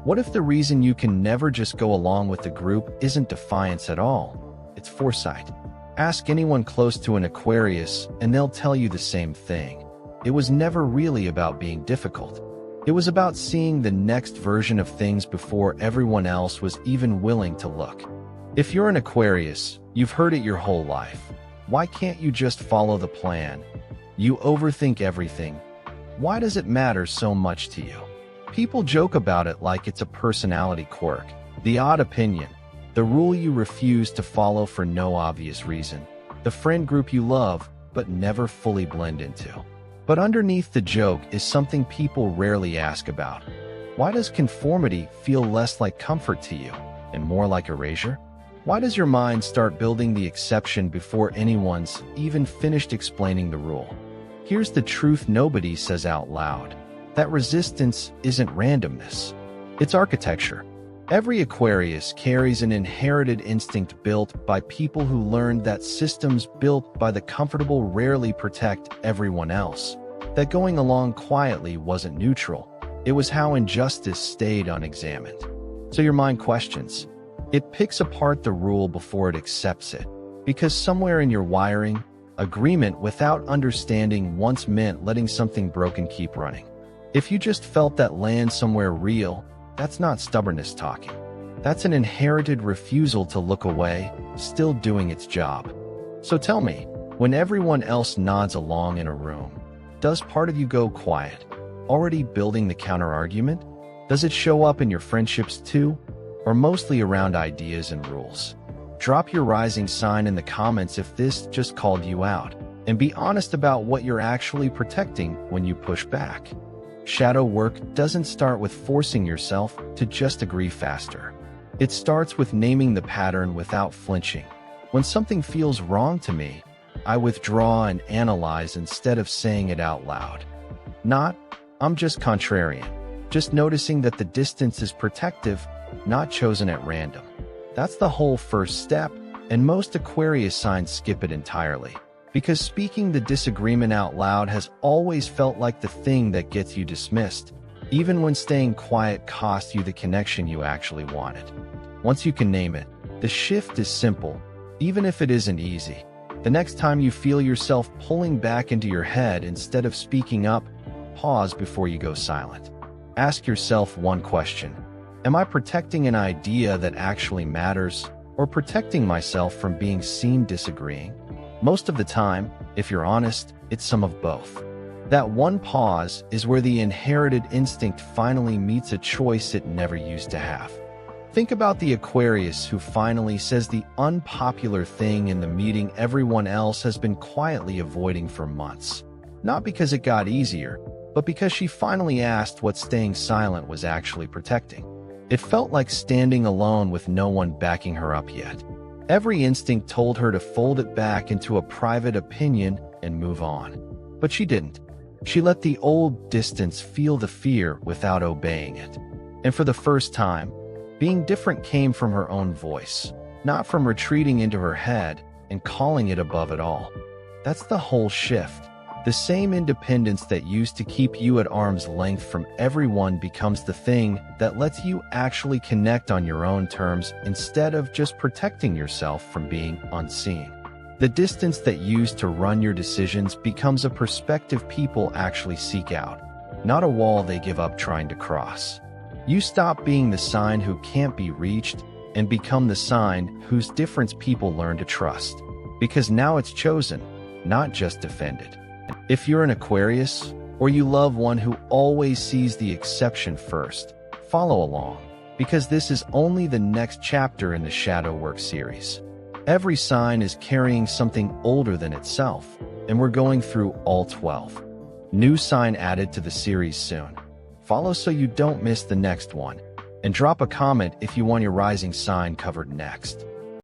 What if the reason you can never just go along with the group isn't defiance at all? It's foresight. Ask anyone close to an Aquarius and they'll tell you the same thing. It was never really about being difficult. It was about seeing the next version of things before everyone else was even willing to look. If you're an Aquarius, you've heard it your whole life. Why can't you just follow the plan? You overthink everything. Why does it matter so much to you? People joke about it like it's a personality quirk, the odd opinion, the rule you refuse to follow for no obvious reason, the friend group you love but never fully blend into. But underneath the joke is something people rarely ask about. Why does conformity feel less like comfort to you and more like erasure? Why does your mind start building the exception before anyone's even finished explaining the rule? Here's the truth nobody says out loud. That resistance isn't randomness. It's architecture. Every Aquarius carries an inherited instinct built by people who learned that systems built by the comfortable rarely protect everyone else. That going along quietly wasn't neutral. It was how injustice stayed unexamined. So your mind questions. It picks apart the rule before it accepts it. Because somewhere in your wiring, agreement without understanding once meant letting something broken keep running. If you just felt that land somewhere real, that's not stubbornness talking. That's an inherited refusal to look away, still doing its job. So tell me, when everyone else nods along in a room, does part of you go quiet, already building the counter-argument? Does it show up in your friendships too, or mostly around ideas and rules? Drop your rising sign in the comments if this just called you out, and be honest about what you're actually protecting when you push back. Shadow work doesn't start with forcing yourself to just agree faster. It starts with naming the pattern without flinching. When something feels wrong to me, I withdraw and analyze instead of saying it out loud. Not, I'm just contrarian. Just noticing that the distance is protective, not chosen at random. That's the whole first step, and most Aquarius signs skip it entirely. Because speaking the disagreement out loud has always felt like the thing that gets you dismissed, even when staying quiet cost you the connection you actually wanted. Once you can name it, the shift is simple, even if it isn't easy. The next time you feel yourself pulling back into your head instead of speaking up, pause before you go silent. Ask yourself one question. Am I protecting an idea that actually matters, or protecting myself from being seen disagreeing? Most of the time, if you're honest, it's some of both. That one pause is where the inherited instinct finally meets a choice it never used to have. Think about the Aquarius who finally says the unpopular thing in the meeting everyone else has been quietly avoiding for months. Not because it got easier, but because she finally asked what staying silent was actually protecting. It felt like standing alone with no one backing her up yet. Every instinct told her to fold it back into a private opinion and move on. But she didn't. She let the old distance feel the fear without obeying it. And for the first time, being different came from her own voice, not from retreating into her head and calling it above it all. That's the whole shift. The same independence that used to keep you at arm's length from everyone becomes the thing that lets you actually connect on your own terms instead of just protecting yourself from being unseen. The distance that used to run your decisions becomes a perspective people actually seek out, not a wall they give up trying to cross. You stop being the sign who can't be reached and become the sign whose difference people learn to trust. Because now it's chosen, not just defended. If you're an Aquarius, or you love one who always sees the exception first, follow along, because this is only the next chapter in the Shadow Work series. Every sign is carrying something older than itself, and we're going through all 12. New sign added to the series soon. Follow so you don't miss the next one, and drop a comment if you want your rising sign covered next.